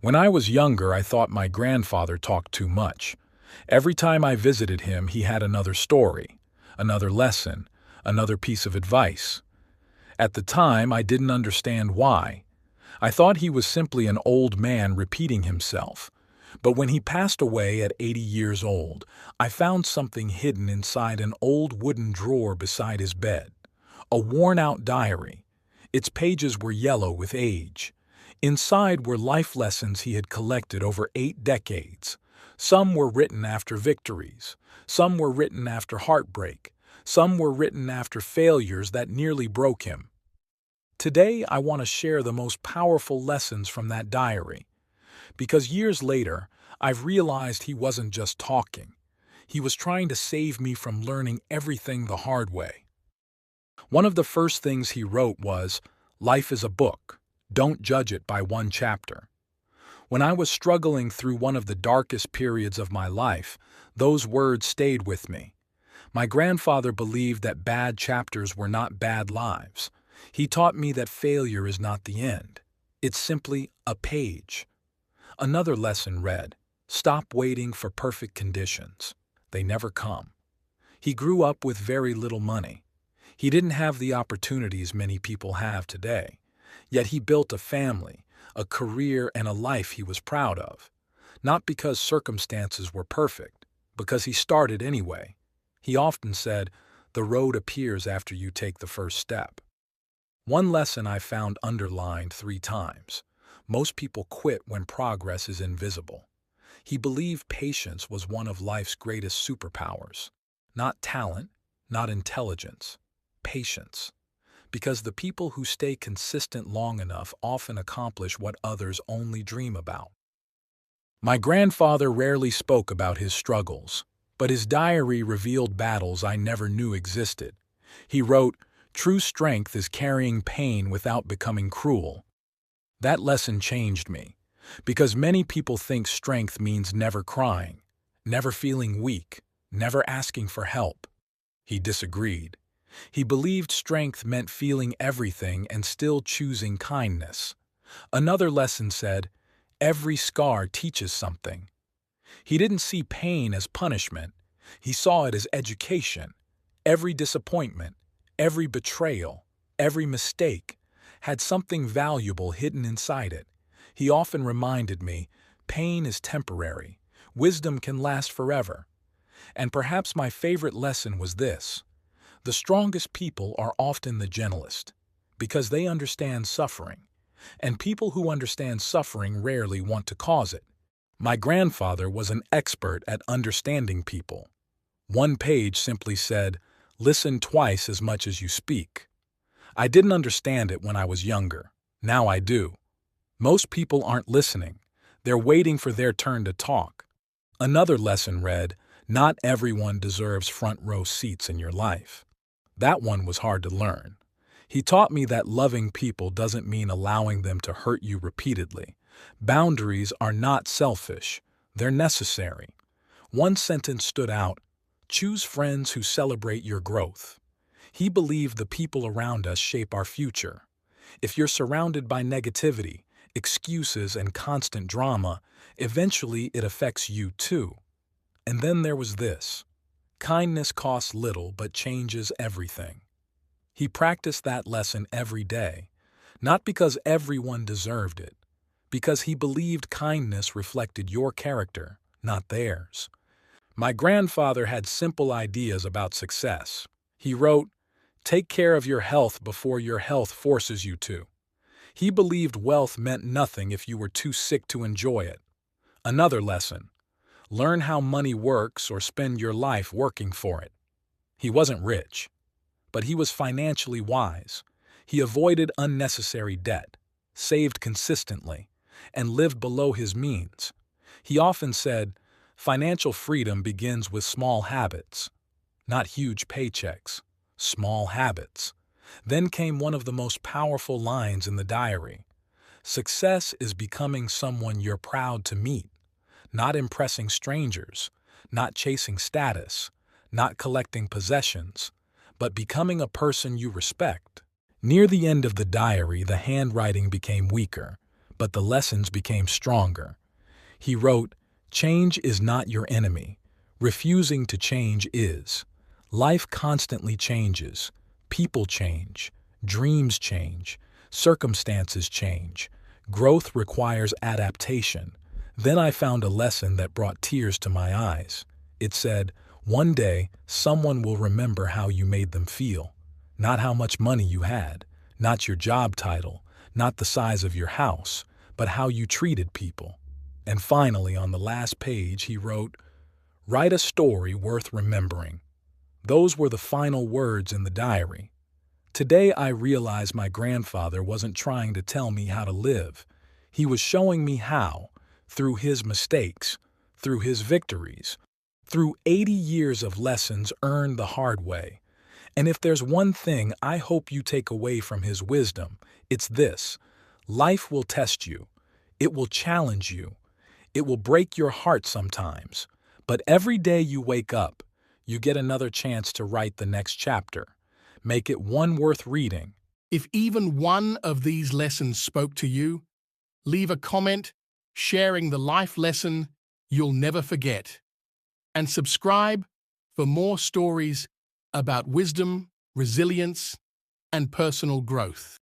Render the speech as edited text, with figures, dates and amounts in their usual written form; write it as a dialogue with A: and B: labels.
A: When I was younger, I thought my grandfather talked too much. Every time I visited him, he had another story, another lesson, another piece of advice. At the time, I didn't understand why. I thought he was simply an old man repeating himself. But when he passed away at 80 years old, I found something hidden inside an old wooden drawer beside his bed. A worn-out diary. Its pages were yellow with age. Inside were life lessons he had collected over 8 decades. Some were written after victories. Some were written after heartbreak. Some were written after failures that nearly broke him. Today, I want to share the most powerful lessons from that diary. Because years later, I've realized he wasn't just talking. He was trying to save me from learning everything the hard way. One of the first things he wrote was, "Life is a book. Don't judge it by one chapter." When I was struggling through one of the darkest periods of my life, those words stayed with me. My grandfather believed that bad chapters were not bad lives. He taught me that failure is not the end. It's simply a page. Another lesson read, "Stop waiting for perfect conditions. They never come." He grew up with very little money. He didn't have the opportunities many people have today. Yet he built a family, a career, and a life he was proud of. Not because circumstances were perfect, because he started anyway. He often said, "The road appears after you take the first step." One lesson I found underlined 3 times. Most people quit when progress is invisible. He believed patience was one of life's greatest superpowers. Not talent, not intelligence. Patience. Because the people who stay consistent long enough often accomplish what others only dream about. My grandfather rarely spoke about his struggles, but his diary revealed battles I never knew existed. He wrote, "True strength is carrying pain without becoming cruel." That lesson changed me, because many people think strength means never crying, never feeling weak, never asking for help. He disagreed. He believed strength meant feeling everything and still choosing kindness. Another lesson said, "Every scar teaches something." He didn't see pain as punishment. He saw it as education. Every disappointment, every betrayal, every mistake had something valuable hidden inside it. He often reminded me, pain is temporary. Wisdom can last forever. And perhaps my favorite lesson was this. The strongest people are often the gentlest, because they understand suffering, and people who understand suffering rarely want to cause it. My grandfather was an expert at understanding people. One page simply said, "Listen twice as much as you speak." I didn't understand it when I was younger. Now I do. Most people aren't listening. They're waiting for their turn to talk. Another lesson read, "Not everyone deserves front row seats in your life." That one was hard to learn. He taught me that loving people doesn't mean allowing them to hurt you repeatedly. Boundaries are not selfish. They're necessary. One sentence stood out, "Choose friends who celebrate your growth." He believed the people around us shape our future. If you're surrounded by negativity, excuses, and constant drama, eventually it affects you too. And then there was this. Kindness costs little but changes everything. He practiced that lesson every day, not because everyone deserved it, because he believed kindness reflected your character, not theirs. My grandfather had simple ideas about success. He wrote, "Take care of your health before your health forces you to." He believed wealth meant nothing if you were too sick to enjoy it. Another lesson. Learn how money works or spend your life working for it. He wasn't rich, but he was financially wise. He avoided unnecessary debt, saved consistently, and lived below his means. He often said, "Financial freedom begins with small habits." Not huge paychecks, small habits. Then came one of the most powerful lines in the diary. Success is becoming someone you're proud to meet. Not impressing strangers, not chasing status, not collecting possessions, but becoming a person you respect. Near the end of the diary, the handwriting became weaker, but the lessons became stronger. He wrote, "Change is not your enemy. Refusing to change is. Life constantly changes. People change. Dreams change. Circumstances change. Growth requires adaptation." Then I found a lesson that brought tears to my eyes. It said, "One day, someone will remember how you made them feel. Not how much money you had, not your job title, not the size of your house, but how you treated people." And finally, on the last page, he wrote, "Write a story worth remembering." Those were the final words in the diary. Today I realize my grandfather wasn't trying to tell me how to live. He was showing me how, through his mistakes, through his victories, through 80 years of lessons earned the hard way. And if there's one thing I hope you take away from his wisdom, it's this: life will test you. It will challenge you. It will break your heart sometimes. But every day you wake up, you get another chance to write the next chapter. Make it one worth reading.
B: If even one of these lessons spoke to you, leave a comment sharing the life lesson you'll never forget. And subscribe for more stories about wisdom, resilience, and personal growth.